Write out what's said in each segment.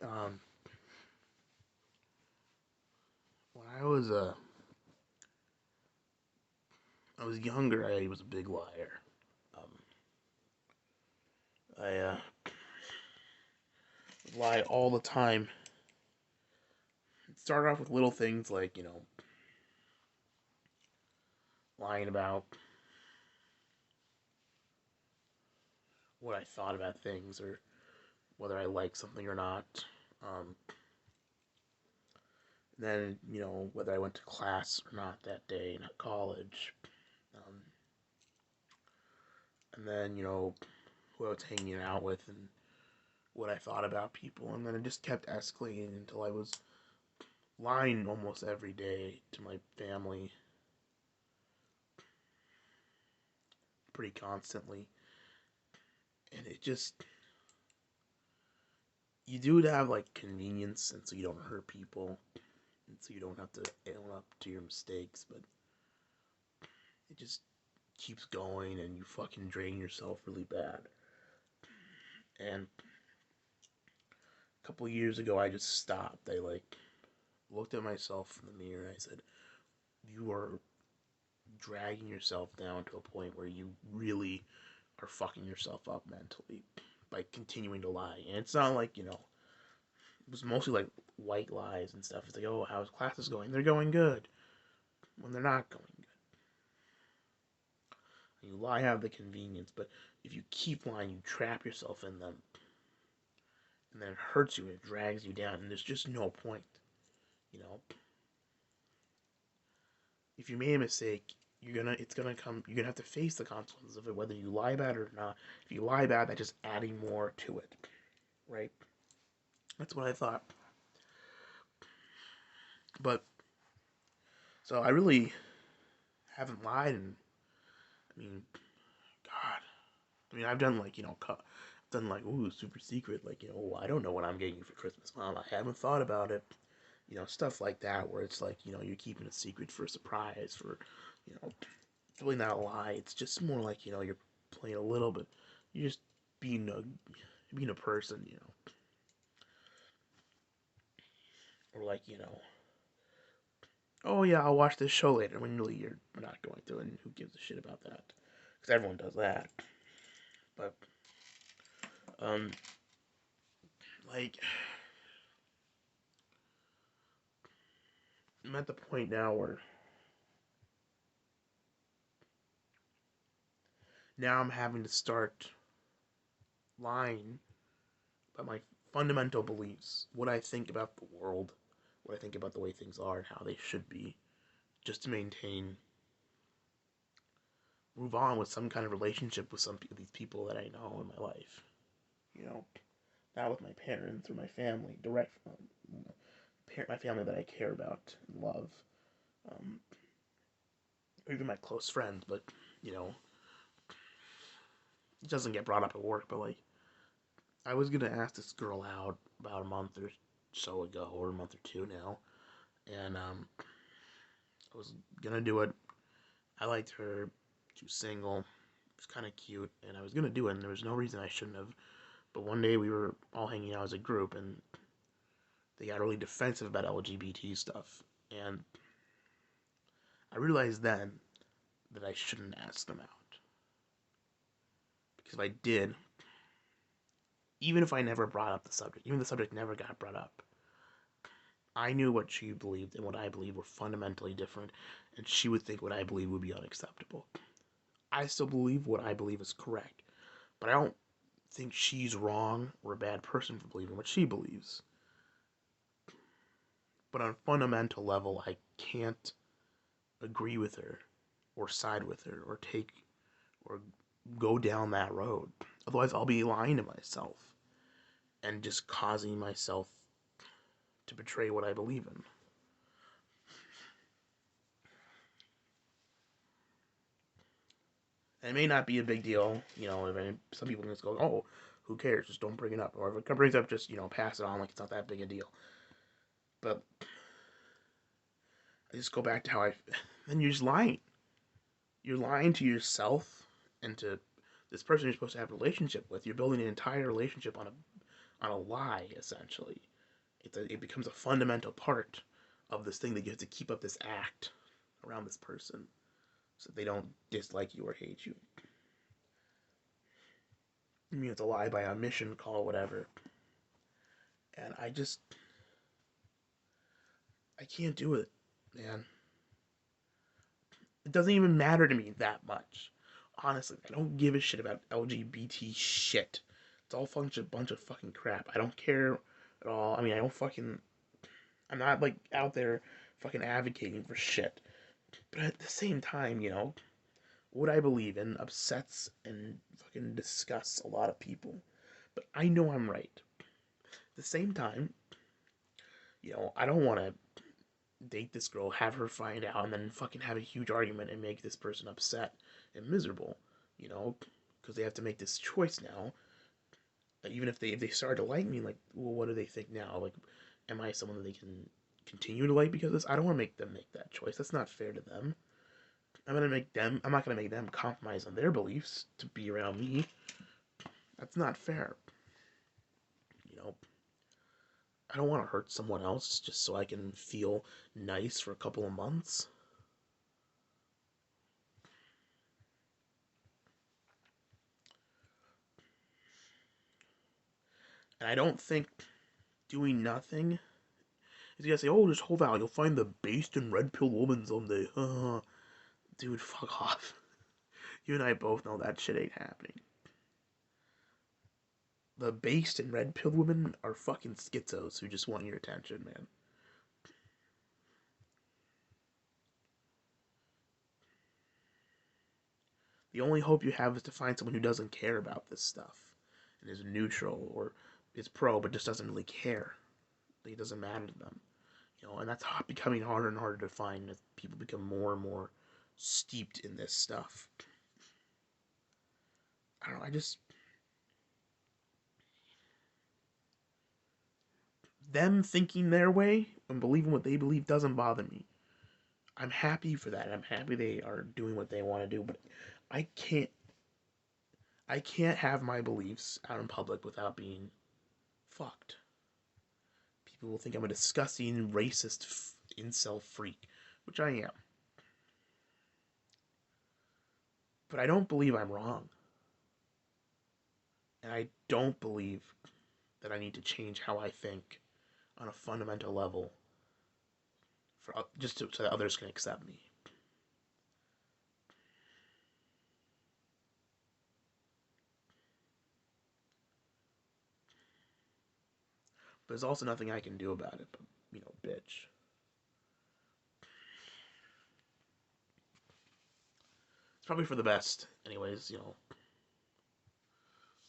Um, when I was younger, I was a big liar. Um, I lie all the time. It started off with little things like lying about what I thought about things or whether I like something or not. Um, then whether I went to class or not that day in college. Um, and then who I was hanging out with and what I thought about people, and then it just kept escalating until I was lying almost every day to my family pretty constantly. And it just, you do it to have like convenience, and so you don't hurt people, and so you don't have to own up to your mistakes, but it just keeps going, and you fucking drain yourself really bad. And a couple years ago, I just stopped. I like looked at myself in the mirror, and I said, "You are dragging yourself down to a point where you really are fucking yourself up mentally by continuing to lie." And it's not like, it was mostly like white lies and stuff. It's like, oh, how's classes going? They're going good. When they're not going good. And you lie out of the convenience, but if you keep lying, you trap yourself in them. And then it hurts you, it drags you down, and there's just no point. You know, if you made a mistake, it's gonna come. You're gonna have to face the consequences of it, whether you lie about it or not. If you lie about it, that's just adding more to it, right? That's what I thought. But so I really haven't lied, and I mean, God, I mean, I've done like I've done like ooh super secret, like oh, I don't know what I'm getting you for Christmas, Mom. I haven't thought about it. Stuff like that, where it's like you're keeping a secret for a surprise, for you know it's really not a lie. It's just more like you're playing a little bit. You're just being a person, or like oh yeah, I'll watch this show later when really you're not going to, and who gives a shit about that? Because everyone does that. But um, like I'm at the point now where now I'm having to start lying about my fundamental beliefs, what I think about the world, what I think about the way things are and how they should be, just to maintain, move on with some kind of relationship with some of these people that I know in my life. You know, not with my parents or my family, direct, my family that I care about and love, um, or even my close friends. But you know, it doesn't get brought up at work. But like, I was gonna ask this girl out about a month or so ago, or a month or two now, and I was gonna do it. I liked her. She was single. It was kind of cute, and I was gonna do it, and there was no reason I shouldn't have. But one day we were all hanging out as a group, and they got really defensive about LGBT stuff, and I realized then that I shouldn't ask them out, because if I did, even if I never brought up the subject, even if the subject never got brought up, I knew what she believed and what I believed were fundamentally different, and she would think what I believe would be unacceptable. I still believe what I believe is correct, but I don't think she's wrong or a bad person for believing what she believes. But on a fundamental level, I can't agree with her or side with her or go down that road. Otherwise, I'll be lying to myself and just causing myself to betray what I believe in. And it may not be a big deal, some people can just go, oh, who cares? Just don't bring it up. Or if it brings up, just, pass it on like it's not that big a deal. But I just go back to how then you're just lying. You're lying to yourself and to this person you're supposed to have a relationship with. You're building an entire relationship on on a lie, essentially. It becomes a fundamental part of this thing that you have to keep up this act around this person so they don't dislike you or hate you. I mean, it's a lie by omission, call it whatever. And I can't do it, man. It doesn't even matter to me that much. Honestly, I don't give a shit about LGBT shit. It's all a bunch of fucking crap. I don't care at all. I mean, I'm not like out there fucking advocating for shit. But at the same time, what I believe in upsets and fucking disgusts a lot of people. But I know I'm right. At the same time, I don't want to date this girl, have her find out, and then fucking have a huge argument and make this person upset and miserable, you know, because they have to make this choice now. Even if they start to like me, like, well, what do they think now? Like, am I someone that they can continue to like because of this? I don't want to make them make that choice. That's not fair to them. I'm not gonna make them compromise on their beliefs to be around me. That's not fair. You know, I don't want to hurt someone else just so I can feel nice for a couple of months. And I don't think doing nothing is gonna say, oh, just hold out. You'll find the based and red pill woman someday. Dude, fuck off. You and I both know that shit ain't happening. The based and red pill women are fucking schizos who just want your attention, man. The only hope you have is to find someone who doesn't care about this stuff and is neutral or is pro but just doesn't really care. Like, it doesn't matter to them. And that's becoming harder and harder to find as people become more and more steeped in this stuff. I don't know, them thinking their way and believing what they believe doesn't bother me. I'm happy for that. I'm happy they are doing what they want to do, but I can't I can't have my beliefs out in public without being fucked. People will think I'm a disgusting racist incel freak, which I am. But I don't believe I'm wrong. And I don't believe that I need to change how I think on a fundamental level so that others can accept me. But there's also nothing I can do about it, but, bitch. It's probably for the best. Anyways,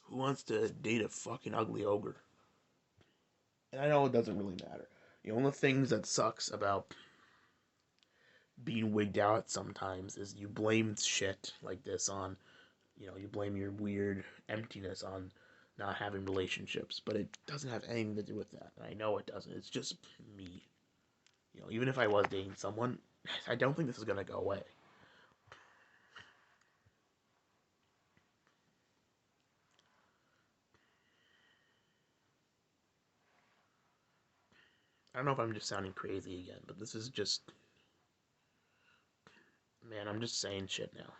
who wants to date a fucking ugly ogre? And I know it doesn't really matter. One of the things that sucks about being wigged out sometimes is you blame shit like this on, you blame your weird emptiness on not having relationships, but it doesn't have anything to do with that. And I know it doesn't. It's just me. Even if I was dating someone, I don't think this is gonna go away. I don't know if I'm just sounding crazy again, but this is just, man, I'm just saying shit now.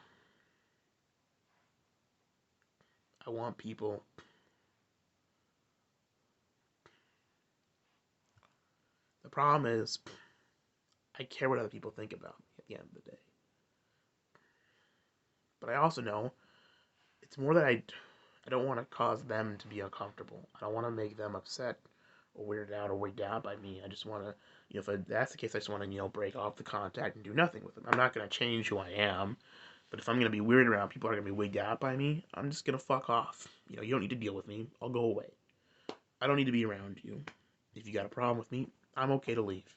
I want people. The problem is, I care what other people think about me at the end of the day. But I also know it's more that I don't want to cause them to be uncomfortable. I don't want to make them upset or weirded out or wigged out by me. I just want to, if that's the case, I just want to, break off the contact and do nothing with them. I'm not going to change who I am, but if I'm going to be weird around, people are going to be wigged out by me, I'm just going to fuck off. You don't need to deal with me. I'll go away. I don't need to be around you. If you got a problem with me, I'm okay to leave.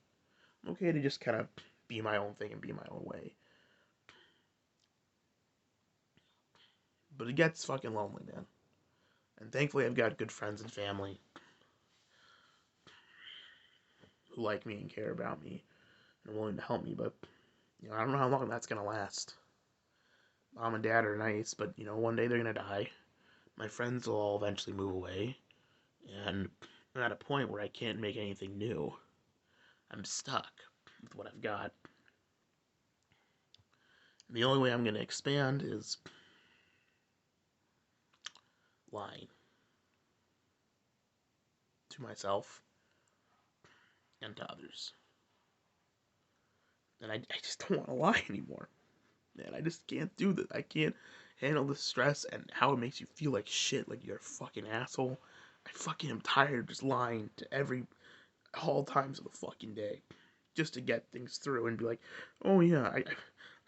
I'm okay to just kind of be my own thing and be my own way. But it gets fucking lonely, man. And thankfully, I've got good friends and family who like me and care about me and are willing to help me. But I don't know how long that's gonna last. Mom and dad are nice, but one day they're gonna die. My friends will all eventually move away, And I'm at a point where I can't make anything new. I'm stuck with what I've got. And the only way I'm going to expand is lying to myself and to others. And I just don't want to lie anymore. Man, I just can't do this. I can't handle the stress and how it makes you feel like shit, like you're a fucking asshole. I fucking am tired of just lying to all times of the fucking day, just to get things through and be like, oh yeah,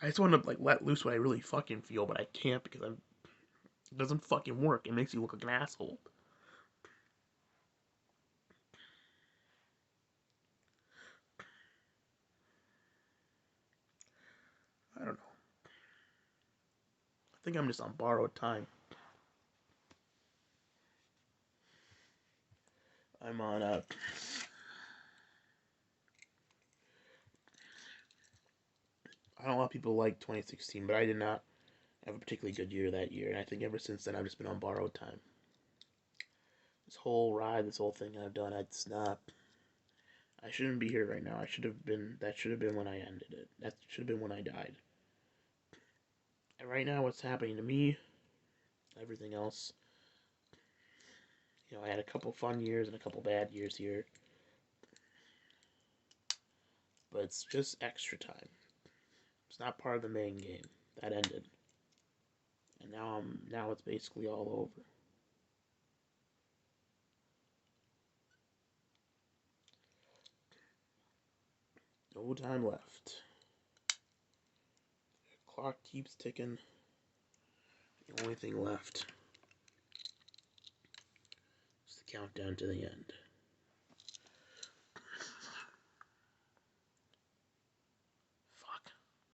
I just want to like let loose what I really fucking feel, but I can't because it doesn't fucking work. It makes you look like an asshole. I don't know. I think I'm just on borrowed time. I'm on I don't know how people like 2016, but I did not have a particularly good year that year, and I think ever since then I've just been on borrowed time. This whole ride, this whole thing I've done, it's not. I shouldn't be here right now. I should have been. That should have been when I ended it. That should have been when I died. And right now, what's happening to me, everything else. I had a couple fun years and a couple bad years here, but it's just extra time. It's not part of the main game. That ended, and now it's basically all over. No time left. The clock keeps ticking. The only thing left is the countdown to the end.